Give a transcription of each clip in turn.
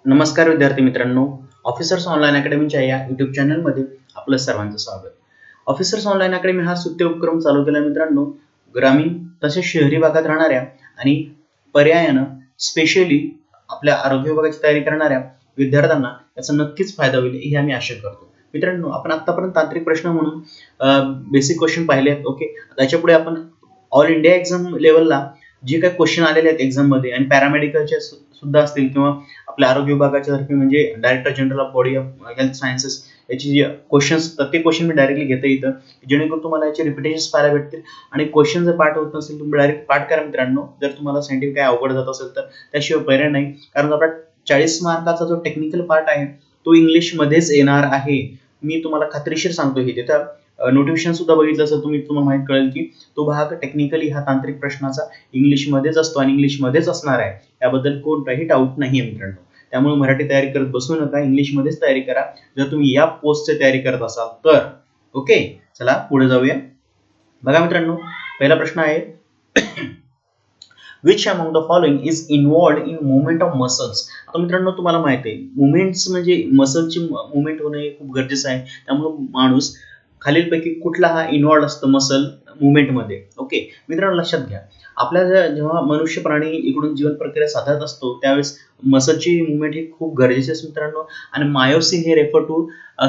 नमस्कार विद्यार्थी मित्रांनो, ऑफिसर्स ऑनलाईन अकॅडमीच्या या यूट्यूब चॅनलमध्ये आपलं सर्वांचं स्वागत. ऑफिसर्स ऑनलाईन अकॅडमी हा स्तुत्य उपक्रम चालू केला मित्रांनो. ग्रामीण तसेच शहरी भागात राहणाऱ्या आणि पर्यायानं स्पेशली आपल्या आरोग्य विभागाची तयारी करणाऱ्या विद्यार्थ्यांना याचा नक्कीच फायदा होईल ही आम्ही आशा करतो. मित्रांनो, आपण आतापर्यंत तांत्रिक प्रश्न म्हणून बेसिक क्वेश्चन पाहिले आहेत. ओके, त्याच्यापुढे आपण ऑल इंडिया एक्झाम लेवलला जे काही क्वेश्चन आलेले आहेत एक्झाम मध्ये आणि पॅरामेडिकलचे सुद्धा असतील किंवा आपल्या आरोग्य विभागाच्या तर्फे म्हणजे director general of body of health sciences याची जे क्वेश्चन्स ते क्वेश्चन मी डायरेक्टली घेता येतं, जेणेकरून तुम्हाला याचे रिपिटेशन्स पाहायला भेटतील. आणि क्वेश्चन जर पाठ होत नसेल तुम्ही डायरेक्ट पाठ करा मित्रांनो. जर तुम्हाला सायंटिफिक काय अवघड जात असेल तर त्याशिवाय पर्याय नाही, कारण आपला 40 मार्काचा जो टेक्निकल पार्ट आहे तो इंग्लिश मध्येच येणार आहे. मी तुम्हाला खात्रीशीर सांगतो. हे तिथं नोटिफिकेशन सुद्धा बघितलं असेल तुम्ही, तुम्हाला माहित कळेल की तो भाग टेक्निकली हा तांत्रिक प्रश्नाचा इंग्लिशमध्येच असतो आणि इंग्लिशमध्येच असणार आहे. याबद्दल कोणताही डाऊट नाहीये मित्रांनो. त्यामुळे मराठी तयारी करत बसू नका, इंग्लिशमध्येच तयारी करा जर तुम्ही या पोस्टची तयारी करत असाल तर. ओके, चला पुढे जाऊया. बघा मित्रांनो, पहिला प्रश्न आहे which among the following is involved in movement of muscles. आता मित्रांनो, तुम्हाला माहिती आहे मुवमेंट्स म्हणजे मसलची मुवमेंट होणे खूप गरजेचं आहे. त्यामुळे माणूस खालीलपैकी कुठला हा इन्वॉल्ड असतो मसल मुवमेंट मध्ये. ओके मित्रांनो, लक्षात घ्या, आपल्या जेव्हा मनुष्य प्राणी इकडून जीवन प्रक्रिया साधत असतो त्यावेळेस मसलची मुवमेंट ही खूप गरजेची असते मित्रांनो. आणि मायोसिन हे refer to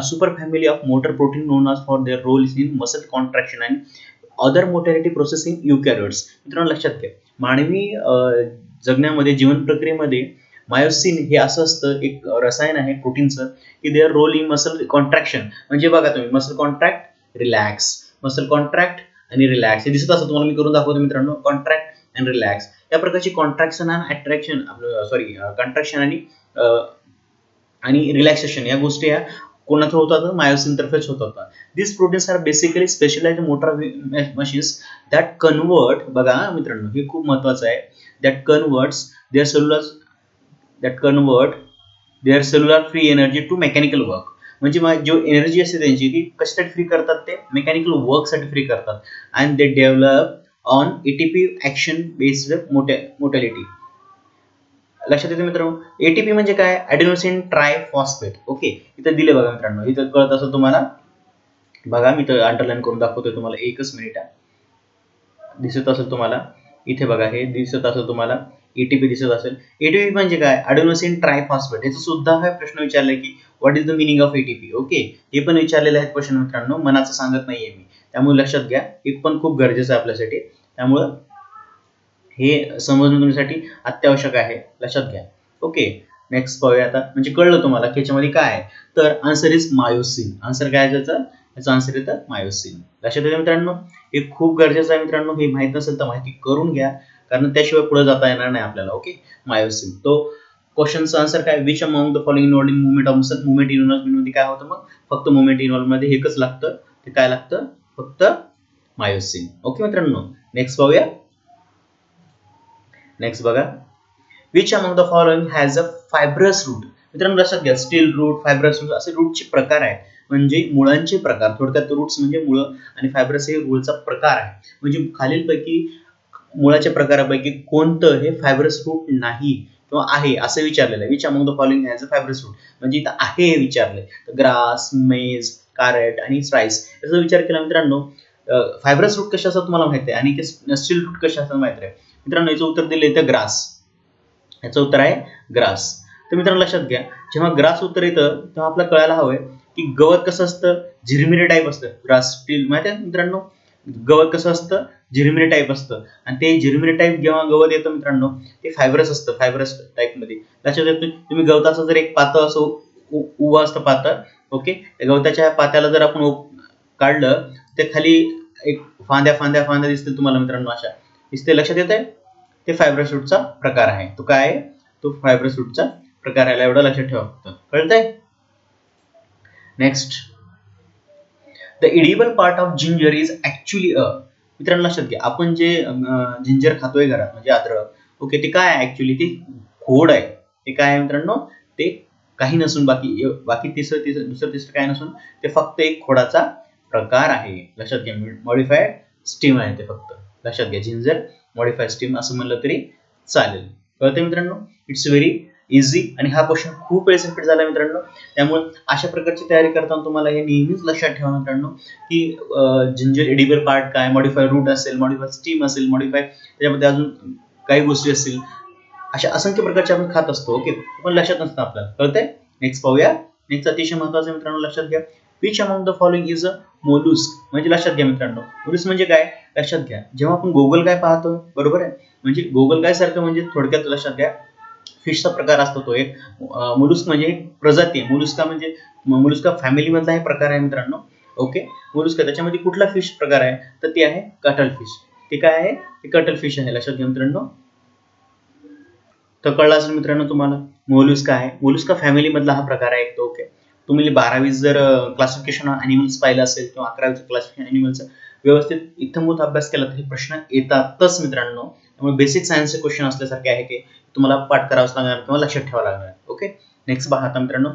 super family of motor protein known as for their role in muscle contraction and other motility process in eukaryotes. मित्रांनो लक्षात घ्या, मानवी जगण्यामध्ये जीवन प्रक्रियेमध्ये मायोसिन हे असं असतं, एक रसायन आहे प्रोटीनचं, की their role in muscle contraction. म्हणजे बघा तुम्ही, muscle contract relax, muscle contract आणि रिलॅक्स, हे दिसत असं तुम्हाला मी करून दाखवतो मित्रांनो. कॉन्ट्रॅक्ट अँड रिलॅक्स या प्रकारची कॉन्ट्रॅक्शन आणि अट्रॅक्शन कॉन्ट्रॅक्शन आणि रिलॅक्सेशन या गोष्टी या कोणा थ्रू होतात, मायोसिन तर्फेच होत होतात. This proteins are basically specialized motor machines that convert, बघा मित्रांनो हे खूप महत्वाचं आहे, that converts their cellular free energy to mechanical work. म्हणजे जो एनर्जी असते त्यांची ती कशासाठी फ्री करतात, ते मेकॅनिकल वर्कसाठी फ्री करतात. And they develop on ATP action based motility. लक्षात येते मित्रांनो, एटीपी म्हणजे काय, ॲडेनोसिन ट्रायफॉस्फेट. ओके, इथं दिले बघा मित्रांनो, इथं कळत असेल तुम्हाला. बघा मी तर अंडरलाईन करून दाखवतोय तुम्हाला, एकच मिनिट दिसत असेल तुम्हाला. इथे बघा, हे दिसत असेल तुम्हाला, एटीपी दिसत असेल. एटीपी म्हणजे काय, ॲडेनोसिन ट्रायफॉस्फेट. याचा सुद्धा हा प्रश्न विचारलाय की what is the meaning of ATP. Okay, हे पण विचारलेले आहेत क्वेश्चन मित्रांनो, मनाचं सांगत नाहीये मी, त्यामुळे लक्षात घ्या, एक पण खूप गरजेचं आहे आपल्यासाठी, त्यामुळं हे समजून घेण्यासाठी अत्यावश्यक आहे, लक्षात घ्या. ओके, नेक्स्ट पाहूया आता. म्हणजे कळलं तुम्हाला की याच्यामध्ये काय आहे, तर आन्सर इज मायोसिन. आन्सर काय आहे याचा आन्सर येतं मायोसिन. लक्षात येतं मित्रांनो, हे खूप गरजेचं आहे मित्रांनो. हे माहित नसेल तर माहिती करून घ्या, कारण त्याशिवाय पुढे जाता येणार नाही आपल्याला. Okay, myosin. तो क्वेश्चनचा आन्सर काय, which among the following involved in movement of muscle. Movement involved मध्ये काय होतं, मग फक्त मुवमेंट इन्व्हॉल्व्ड मध्ये एकच लागतं, ते काय लागतं, फक्त मायोसिन. ओके मित्रांनो, नेक्स्ट पाहूया. नेक्स्ट बघा, which among the following has a fibrous root. मित्रांनो लक्षात घ्या, स्टील रूट, फायब्रस रूट असे रूटचे प्रकार आहेत, म्हणजे मुळांचे प्रकार. थोडक्यात रूट्स म्हणजे मुळं आणि फायब्रस हे रूटचा प्रकार आहे. म्हणजे खालीलपैकी मुळाच्या प्रकारापैकी कोणतं हे फायब्रस रूट नाही किंवा आहे असं विचारलेलं आहे. Which among the following has a fibrous root, म्हणजे इथं आहे हे विचारलंय. ग्रास, मेज, कॅरेट आणि राईस याचा विचार केला मित्रांनो. फायब्रस रूट कशा असतात तुम्हाला माहिती आहे, आणि स्टील रूट कशा असतात माहिती आहे मित्रांनो. याचं उत्तर दिलं इथं ग्रास. याचं उत्तर आहे ग्रास. तर मित्रांनो लक्षात घ्या, जेव्हा ग्रास उत्तर येतं तेव्हा आपल्याला कळायला हवंय की गवत कसं असतं, झिरमिरे टाईप असतं. ग्रास स्टील माहिती आहे मित्रांनो, गवत कसं असतं, झिरमिरे टाईप असतं. आणि ते झिरमिरे टाईप जेव्हा गवत येतं मित्रांनो, ते फायब्रस असतं, फायब्रस टाईप मध्ये. लक्षात येतं, तुम्ही गवताचं जर एक पातळ असं उभं असतं पातळ, ओके, गवताच्या पात्याला जर आपण काढलं ते खाली एक फांद्या दिसतील तुम्हाला मित्रांनो, अशा दिसते. लक्षात येत आहे, ते फायब्रस रूटचा प्रकार आहे. तो काय आहे, तो फायब्रस रूटचा प्रकार आहे, एवढं लक्षात ठेवा फक्त. कळतंय. Next, the edible part of ginger is actually a. मित्रांनो लक्षात घ्या, आपण जे जिंजर खातोय घरात म्हणजे अद्रक, ओके, ते काय आहे ऍक्च्युअली, ते खोड आहे. ते काय आहे मित्रांनो, ते काही नसून बाकी दुसरं काय नसून ते फक्त एक खोडाचा प्रकार आहे. लक्षात घ्या, मॉडिफाईड स्टीम आहे ते फक्त. लक्षात घ्या, जिंजर मॉडिफाईड स्टीम असं म्हणलं तरी चालेल. कळतंय मित्रांनो. इट्स व्हेरी इझी आणि हा क्वेश्चन खूप वेळेस रिपीट झाला मित्रांनो. त्यामुळे अशा प्रकारची तयारी करताना तुम्हाला हे नेहमीच लक्षात ठेवा मित्रांनो की जिंजर एडिबल पार्ट काय, मॉडिफाय रूट असेल, मॉडिफाय स्टीम असेल, मॉडिफाय त्याच्यामध्ये अजून काही गोष्टी असतील, अशा असंख्य प्रकारचे आपण खात असतो. ओके, पण लक्षात नसतं आपल्याला. कळतंय? नेक्स्ट पाहूया. नेक्स्ट अतिशय महत्त्वाचं मित्रांनो, लक्षात घ्या. Which among the following is a mollusc. म्हणजे लक्षात घ्या मित्रांनो, मोलुस्क म्हणजे काय लक्षात घ्या. जेव्हा आपण गोगल काय पाहतो, बरोबर आहे, म्हणजे गोगल काय सारखं म्हणजे थोडक्यात लक्षात घ्या फिशचा प्रकार असतो तो एक. मोलुस्क म्हणजे एक प्रजाती आहे. मोलुस्का म्हणजे मोलुस्का फॅमिली मधला हे प्रकार आहे मित्रांनो. ओके, मोलुस्का त्याच्यामध्ये कुठला फिश प्रकार आहे तर ते आहे कटल फिश. ते काय आहे, ते कटल फिश आहे. लक्षात घ्या मित्रांनो. तर कळलं असेल मित्रांनो तुम्हाला मोलुस्का आहे. मोलुस्का फॅमिली मधला हा प्रकार आहे. ओके, तुम्ही 12वी जर क्लासिफिकेशन अॅनिमल्स पाहिलं असेल किंवा 11वीचं क्लासिफिकेशन अॅनिमल्सचं व्यवस्थित इत्थंभूत अभ्यास केला तर हे प्रश्न येतातच मित्रांनो. त्यामुळे बेसिक सायन्सचे क्वेश्चन असल्यासारखे आहे की तुम्हाला पाठ करावंच लागणार किंवा लक्षात ठेवावं लागणार. ओके, नेक्स्ट पहा आता मित्रांनो.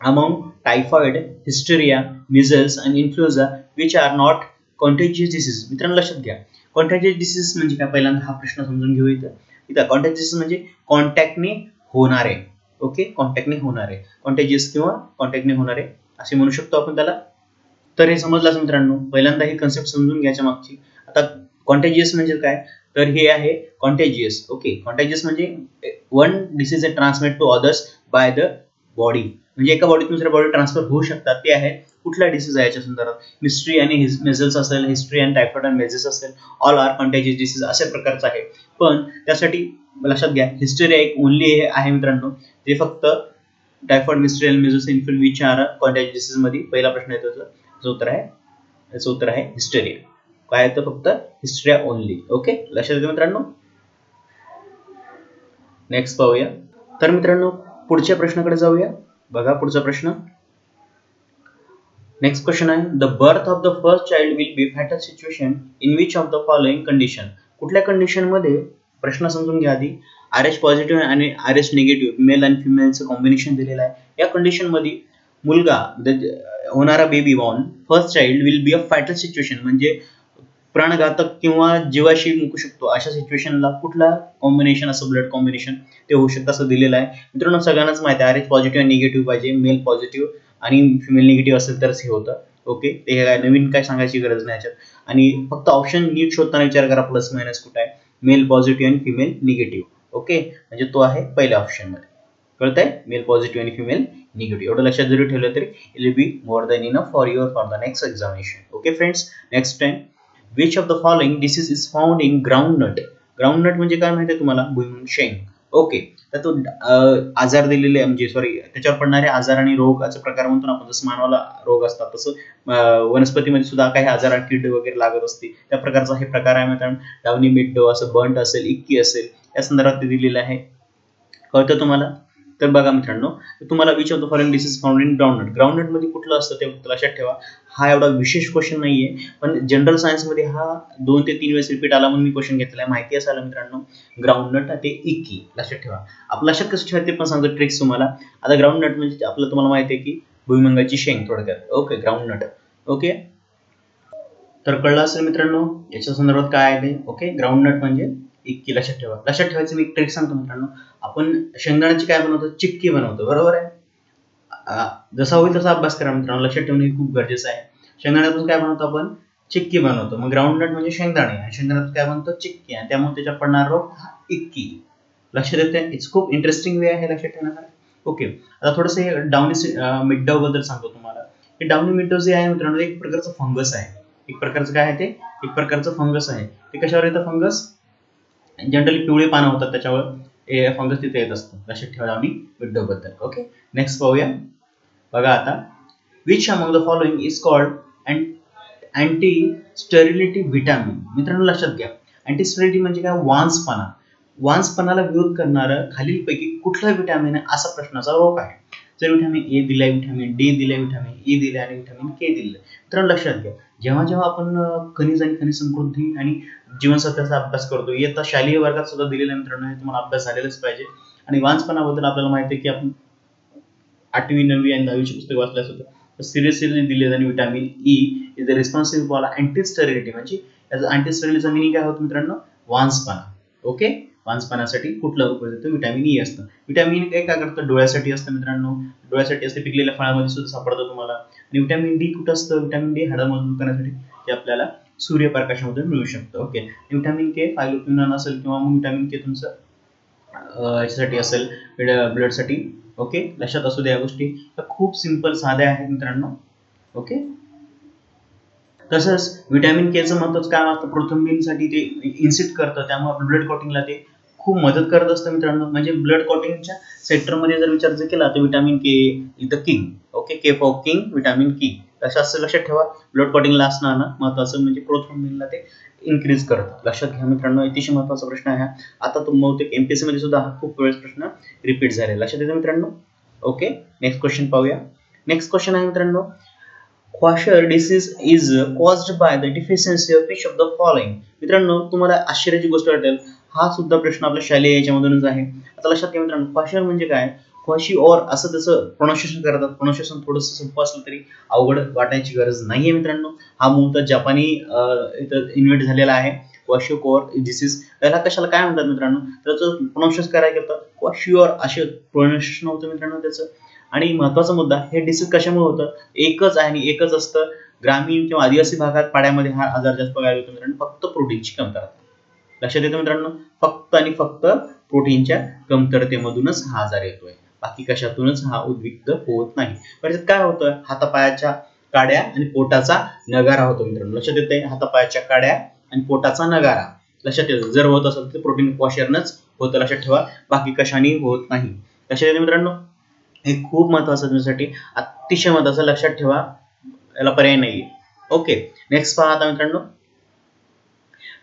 अमॉंग टायफॉइड, हिस्टेरिया, मिझल्स आणि influenza which are not contagious disease. मित्रांनो लक्षात घ्या, कॉन्टॅजियस डिसीज म्हणजे काय, पहिल्यांदा हा प्रश्न समजून घेऊ. इथं कॉन्टॅजियस डिसीज म्हणजे कॉन्टॅक्टने होणारे. ओके, कॉन्टॅक्टने होणारे, कॉन्टॅजियस किंवा कॉन्टॅक्टने होणारे असे म्हणू शकतो आपण त्याला. तर हे समजलं मित्रांनो. पहिल्यांदा ही कन्सेप्ट समजून घ्यायच्या मागची. आता कॉन्टॅजियस म्हणजे काय, तर हे आहे कॉन्टॅजियस. ओके, कॉन्टॅजियस म्हणजे one disease is transmit to others by the body. म्हणजे एका बॉडीत दुसऱ्या बॉडी ट्रान्सफर होऊ शकतात. ते आहे कुठला डिसीज आहे याच्या संदर्भात. मिस्ट्री आणि मेझल्स असेल, हिस्ट्री आणि टायफॉइड आणि मेझल्स असेल, ऑल आर कॉन्टॅजियस डिसीज अशा प्रकारचं आहे. पण त्यासाठी लक्षात घ्या, हिस्टेरिया एक ओनली आहे मित्रांनो, ते फक्त टायफॉइड, मिस्ट्री आणि मेझल्स influenza which are contagious disease मध्ये पहिला प्रश्न येतो. याचं उत्तर आहे हिस्टेरिया. काय येतं, फक्त हिस्टेरिया ओनली. ओके, लक्षात घ्या मित्रांनो. नेक्स्ट पाहूया. तर मित्रांनो पुढच्या प्रश्नाकडे जाऊया. बघा पुढचा प्रश्न. नेक्स्ट क्वेश्चन आहे, the birth of the first child will be fatal situation in which of the following condition. कुठल्या कंडिशन मध्ये, प्रश्न समजून घ्या आधी. RH पॉझिटिव्ह आणि RH निगेटिव्ह मेल आणि फिमेलचं कॉम्बिनेशन दिलेलं आहे. या कंडिशन मध्ये मुलगा होणारा baby born first child will be a fatal situation म्हणजे प्राणघातक किंवा जीवाशी मुकू शकतो. अशा सिच्युएशनला कुठला कॉम्बिनेशन असं ब्लड कॉम्बिनेशन ते होऊ शकतं असं दिलेलं आहे मित्रांनो. सगळ्यांनाच माहिती आहे RH पॉझिटिव्ह आणि निगेटिव्ह पाहिजे, मेल पॉझिटिव्ह आणि फिमेल निगेटिव्ह असेल तरच हे होतं. ओके, ते काय नवीन काय सांगायची गरज नाही याच्यात. आणि फक्त ऑप्शन नीट शोधताना विचार करा प्लस मायनस कुठे आहे, मेल पॉझिटिव्ह आणि फिमेल निगेटिव्ह. ओके, म्हणजे तो आहे पहिल्या ऑप्शन मध्ये. कळतंय, मेल पॉझिटिव्ह आणि फिमेल निगेटिव्ह. एवढं लक्षात जरी ठेवलं तरी it will be more than enough for the next examination. Okay friends, next time. Which of the following disease is found in groundnut. Groundnut म्हणजे काय माहिती आहे तुम्हाला, भुईमुग शेंग. ओके, तर तो आजार दिलेले म्हणजे त्याच्यावर पडणारे आजार आणि रोगाचे प्रकार म्हणतो आपण. जसं मानवाला रोग असतात तसं वनस्पतीमध्ये सुद्धा काही आजार, कीड वगैरे लागत असते. त्या प्रकारचा हे प्रकार आहे मित्रांनो. डावनी मिडो असं, बंट असेल, इक्की असेल, या संदर्भात ते दिलेलं आहे. कळतं तुम्हाला. तर बघा मित्रांनो, तुम्हाला which of the following disease found in groundnut. Groundnut मध्ये कुठलं असतं ते लक्षात ठेवा. हा एवढा विशेष क्वेश्चन नाहीये, पण जनरल सायन्स मध्ये हा 2 ते 3 वेळेस रिपीट आला म्हणून मी क्वेश्चन घेतलेला आहे. माहिती असायला मित्रांनो, ग्राउंडनट ते इक्की लक्षात ठेवा. आपलं लक्षात कसं ठेवायचं ते पण सांगतो ट्रिक्स तुम्हाला. आता ग्राउंडनट म्हणजे आपलं तुम्हाला माहिती आहे की भुईमुगाची शेंग थोडक्यात. Okay, groundnut. ओके, तर कळलं असेल मित्रांनो याच्या संदर्भात काय आहे ते. ओके, ग्राउंडनट म्हणजे इक्की लक्षात ठेवा. लक्षात ठेवायचं मी एक ट्रिक सांगतो मित्रांनो. आपण शेंगदाण्याची काय बनवतो, चिक्की बनवतो, बरोबर आहे. जसा होईल तसा अभ्यास करा मित्रांनो. लक्षात ठेवणे खूप गरजेचं आहे. शेंगदाण्यातून काय बनवतो आपण, चिक्की बनवतो. मग ग्राउंडनट म्हणजे शेंगदाणे आणि शेंगदाण्यातून काय बनतो, चिक्की, आणि त्यामुळे त्याच्यात पडणार रोग हा इक्की. लक्षात येते. इट्स खूप इंटरेस्टिंग वे आहे लक्षात ठेवण्यासाठी. ओके, आता थोडंसं हे डाउनी मिडडॉ बद्दल सांगतो तुम्हाला. हे डाउनी मिडडॉ जे आहे मित्रांनो, एक प्रकारचं फंगस आहे. एक प्रकारचं काय आहे ते, एक प्रकारचं फंगस आहे. ते कशावर येतं फंगस, जनरली पिवळे पानं होतात त्याच्यावर हे फंगस तिथे येत असतं. लक्षात ठेवा डाउनी मिडडॉ बद्दल. ओके, नेक्स्ट पाहूया. बघा आता, which among the following is called anti sterility vitamin. मित्रांनो लक्षात घ्या, अँटी स्टेरिलिटी म्हणजे काय, वांसपणा. वांसपणाला विरोध करणारं खालीलपैकी कुठलं व्हिटॅमिन आहे असा प्रश्नाचा रोग आहे. जर व्हिटॅमिन ए दिलाय, व्हिटॅमिन डी दिलाय, व्हिटॅमिन ई दिले आणि व्हिटॅमिन के दिले. मित्रांनो लक्षात घ्या, जेव्हा जेव्हा आपण खनिज आणि खनिज समृद्धी आणि जीवनसत्वाचा अभ्यास करतो, येता शालेय वर्गात सुद्धा दिलेला मित्रांनो, हे तुम्हाला अभ्यास झालेलाच पाहिजे. आणि वांसपणाबद्दल आपल्याला माहिती आहे की आपण 8वी 9वी आणि 10वीची पुस्तक वाचल्यास होतं. सिरियसली दिले आणि vitamin E is the responsible for anti sterility. म्हणजे याचं अँटी स्टेरिलिटीचा मिनिंग काय होतं मित्रांनो, वांसपणा. ओके, मांस पाण्यासाठी कुठलं उपयोग येतं? व्हिटॅमिन ई असतं. व्हिटॅमिन ए काय करतं? डोळ्यासाठी असतं मित्रांनो, डोळ्यासाठी असते, पिकलेल्या फळामध्ये सुद्धा सापडतं तुम्हाला. आणि व्हिटॅमिन डी कुठं असतं? व्हिटॅमिन डी हाडं मजबूत करण्यासाठी ते आपल्याला सूर्यप्रकाशामधून मिळू शकतं. ओके. व्हिटॅमिन के फायब्रोक्विनोन असेल किंवा मग व्हिटॅमिन के तुमचं याच्यासाठी असेल ब्लडसाठी. ओके, लक्षात असू द्या या गोष्टी. तर खूप सिंपल साध्या आहेत मित्रांनो. ओके. तसंच व्हिटॅमिन केचं महत्त्वाचं काय असतं? प्रोथॉम्बिनसाठी ते इन्सिट करतं, त्यामुळे आपल्या ब्लड क्लॉटिंगला ते खूप मदत करत असतं मित्रांनो. म्हणजे ब्लड क्लॉटिंगच्या सेक्टरमध्ये जर विचार केला तर vitamin K is the king. Okay, K for king, vitamin की. असं लक्षात ठेवा. ब्लड क्लॉटिंगला असणं महत्त्वाचं, म्हणजे प्रोथॉम्बिनला ते इन्क्रीज करतं. लक्षात घ्या मित्रांनो, अतिशय महत्त्वाचा प्रश्न आहे. आता तो बहुतेक एमपीएससी मध्ये सुद्धा खूप वेळेस प्रश्न रिपीट झाले. लक्षात येतं मित्रांनो. ओके, नेक्स्ट क्वेश्चन पाहूया. नेक्स्ट क्वेश्चन आहे मित्रांनो, kwashiorkor disease is caused by the deficiency of which of the following. मित्रांनो, तुम्हाला आश्चर्याची गोष्ट वाटेल, हा सुद्धा प्रश्न आपल्या शालेय याच्यामधूनच आहे. आता लक्षात घ्या मित्रांनो, क्वाशर म्हणजे काय? क्वाशी और असं त्याचं प्रोनाउन्सिएशन करतात. प्रोनाउन्सिएशन थोडंसं सोपं असलं तरी अवघड वाटायची गरज नाहीये मित्रांनो. हा मूळतः जपानी इथं इन्व्हेंट झालेला आहे. क्वाशियोर डिसीज, त्याला कशाला काय म्हणतात मित्रांनो? त्याचं प्रोनाउन्सिएशन करायला गेलं क्वाशियोर असे प्रोनाउन्सिएशन होतं मित्रांनो त्याचं. आणि महत्त्वाचा मुद्दा, हे डिसीज कशामुळे होतं? एकच आहे आणि एकच असतं. ग्रामीण किंवा आदिवासी भागात पाड्यामध्ये हा आजार जास्त बघायला येतो मित्रांनो, फक्त प्रोटीनची कमतरता. लक्षात येतं मित्रांनो, फक्त आणि फक्त प्रोटीनच्या कमतरतेमधूनच हा आजार येतोय. बाकी कशातूनच हा उद्विग्न होत नाही. परिस्थितीत काय होतं? हातापायाच्या काड्या आणि पोटाचा नगारा होतो मित्रांनो. लक्षात येते, हातापायाच्या काड्या आणि पोटाचा नगारा. लक्षात येतं, जर होत असेल तर प्रोटीन क्वाशरनच होतं. लक्षात ठेवा, बाकी कशाने होत नाही. लक्षात येते मित्रांनो, हे खूप महत्वाचं तुमच्यासाठी, अतिशय महत्वाचं. लक्षात ठेवा, याला पर्याय नाहीये. ओके, नेक्स्ट पहा आता मित्रांनो,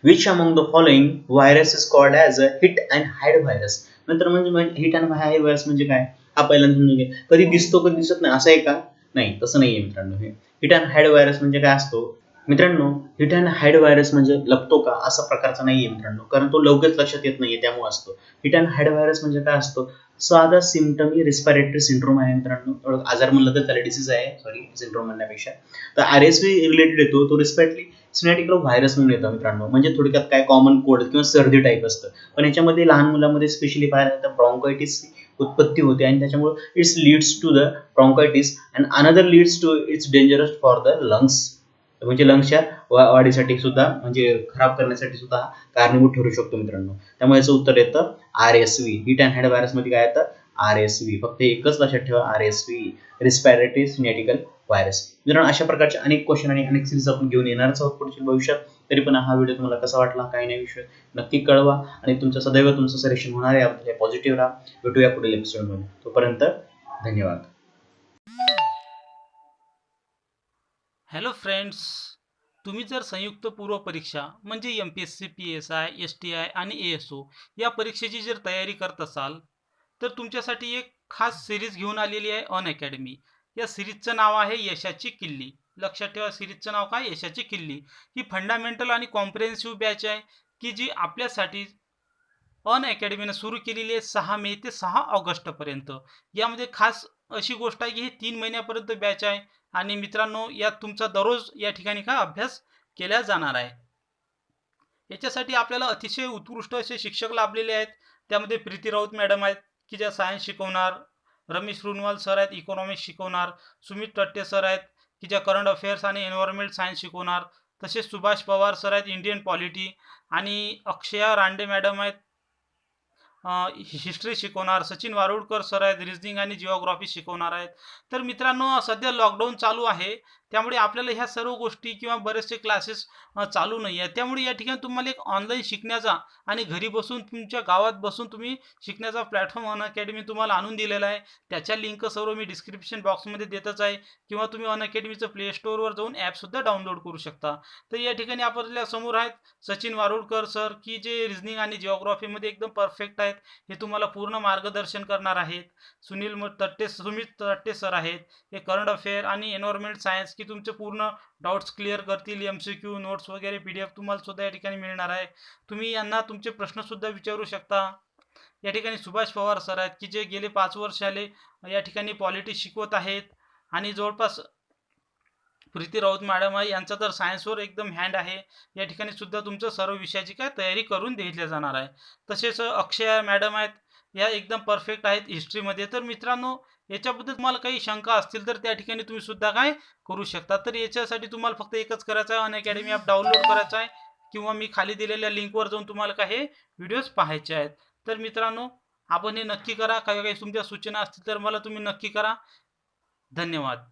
which among the following virus is called as a hit and hide virus. नंतर म्हणजे हिट अँड हाईड व्हायरस म्हणजे काय? हा पहिल्यांदा समजून घ्या. कधी दिसतो कधी दिसत नाही असं आहे का? नाही, तसं नाहीये मित्रांनो. हे हिट अँड हाईड व्हायरस म्हणजे काय असतो मित्रांनो? हिट अँड हाईड व्हायरस म्हणजे लपतो का, असा प्रकारचा नाहीये मित्रांनो, कारण तो लवकरच लक्षात येत नाहीये, त्यामुळे असतो. हिट अँड हाईड व्हायरस म्हणजे काय असतो? साधा सिम्पटमी रिस्पिरेटरी सिंड्रोम आहे मित्रांनो. आजार म्हणलं तर त्याला डिसीज आहे, सॉरी सिंड्रोम म्हणण्यापेक्षा. तर आरएसव्ही रिलेटेड येतो, तो रिस्पिरेटरी सिनेटिक व्हायरस म्हणून येतो मित्रांनो. म्हणजे थोडक्यात काय, कॉमन कोल्ड किंवा सर्दी टाईप असतं. पण याच्यामध्ये लहान मुलांमध्ये स्पेशली पाहायला तर ब्रॉन्कायटिस उत्पत्ती होते, आणि त्याच्यामुळे it's leads to the bronchitis and another leads to it's dangerous for the lungs. म्हणजे लंग्सच्या वाढीसाठी सुद्धा, म्हणजे खराब करण्यासाठी सुद्धा कारणीभूत ठरू शकतो मित्रांनो. त्यामुळे याचं उत्तर येतं आरएसव्ही. हिट अँड हाईड व्हायरस मध्ये काय येतं? आरएसव्ही. फक्त एकच लक्षात ठेवा, आरएसव्ही, रिस्पिरेटरी सिनेटिकल व्हायरस. मित्रांनो, अशा प्रकारचे अनेक क्वेश्चन आणि अनेक सिरीज आपण घेऊन येणारच आहोत पुढच्या भविष्यात. तरी पण हा व्हिडिओ तुम्हाला कसा वाटला, काही नाही विषय नक्की कळवा, आणि तुमचं सदैव तुमचं सिलेक्शन होणार आहे. आपल्याला पॉझिटिव्ह राहा. भेटूया पुढील एपिसोडमध्ये. तोपर्यंत धन्यवाद. हॅलो फ्रेंड्स, तुम्ही जर संयुक्त पूर्व परीक्षा म्हणजे MPSC, PSI, STI आणि ASO या परीक्षेची जर तयारी करत असाल तर तुमच्यासाठी एक खास सिरीज घेऊन आलेली आहे अनअकॅडमी. या सिरीजचं नाव आहे यशाची किल्ली. लक्षात ठेवा, सिरीजचं नाव काय? यशाची किल्ली. ही फंडामेंटल आणि कॉम्प्रिहेन्सिव्ह बॅच आहे की जी आपल्यासाठी अनअकॅडमीनं सुरू केलेली आहे 6 मे ते 6 ऑगस्टपर्यंत. यामध्ये खास अशी गोष्ट आहे की हे 3 महिन्यापर्यंत बॅच आहे. आणि मित्रांनो, यात तुमचा दररोज या ठिकाणी काय अभ्यास केला जाणार आहे. याच्यासाठी आपल्याला अतिशय उत्कृष्ट असे शिक्षक लाभलेले आहेत. त्यामध्ये प्रीती राऊत मॅडम आहेत की ज्या सायन्स शिकवणार, रमेश रुनवाल सर आहेत इकॉनॉमिक्स शिकवणार, सुमित टट्टे सर आहेत की ज्या करंट अफेअर्स आणि एन्व्हायरमेंट सायन्स शिकवणार, तसेच सुभाष पवार सर आहेत इंडियन पॉलिटी, आणि अक्षया रांडे मॅडम आहेत हिस्ट्री शिकवणार, सचिन वारुळकर सर आहेत रिझनिंग आणि जिओग्राफी शिकवणार आहेत. तर मित्रांनो, सध्या लॉकडाऊन चालू आहे, त्यामुळे आपल्याला ह्या सर्व गोष्टी किंवा बरेचसे क्लासेस चालू नाही आहेत. त्यामुळे या ठिकाणी तुम्हाला एक ऑनलाईन शिकण्याचा आणि घरी बसून तुमच्या गावात बसून तुम्ही शिकण्याचा प्लॅटफॉर्म अनअकॅडमी तुम्हाला आणून दिलेला आहे. त्याच्या लिंक सर्व मी डिस्क्रिप्शन बॉक्समध्ये देतच आहे, किंवा तुम्ही अनअकॅडमीचं प्ले स्टोअरवर जाऊन ॲपसुद्धा डाउनलोड करू शकता. तर या ठिकाणी आपल्या समोर आहेत सचिन वारुळकर सर की जे रिझनिंग आणि जिओग्राफीमध्ये एकदम परफेक्ट आहेत, हे तुम्हाला पूर्ण मार्गदर्शन करणार आहेत. सुमित तट्टे सर आहेत, हे करंट अफेअर आणि एन्व्हायरमेंट सायन्स की तुमचे पूर्ण डाऊट्स क्लिअर करतील. MCQ नोट्स वगैरे PDF तुम्हाला सुद्धा या ठिकाणी मिळणार आहे. तुम्ही यांना तुमचे प्रश्न सुद्धा विचारू शकता. या ठिकाणी सुभाष पवार सर आहेत की जे गेले 5 वर्ष आले या ठिकाणी पॉलिटी शिकवत आहेत, आणि जवळपास प्रीती राऊत मॅडम आहे, यांचा तर सायन्सवर एकदम हँड आहे. या ठिकाणी सुद्धा तुमचं सर्व विषयाची काय तयारी करून दिली जाणार आहे. तसेच अक्षया मॅडम आहेत, या एकदम परफेक्ट आहेत हिस्ट्रीमध्ये. तर मित्रांनो, याच्याबद्दल तुम्हाला काही शंका असतील तर त्या ठिकाणी तुम्ही सुद्धा काय करू शकता. तर याच्यासाठी तुम्हाला फक्त एकच करायचं आहे, अनअकॅडमी ॲप डाउनलोड करायचं आहे किंवा मी खाली दिलेल्या लिंकवर जाऊन तुम्हाला काय हे व्हिडिओज पाहायचे आहेत. तर मित्रांनो, आपण हे नक्की करा. काही काही तुमच्या सूचना असतील तर मला तुम्ही नक्की करा. धन्यवाद.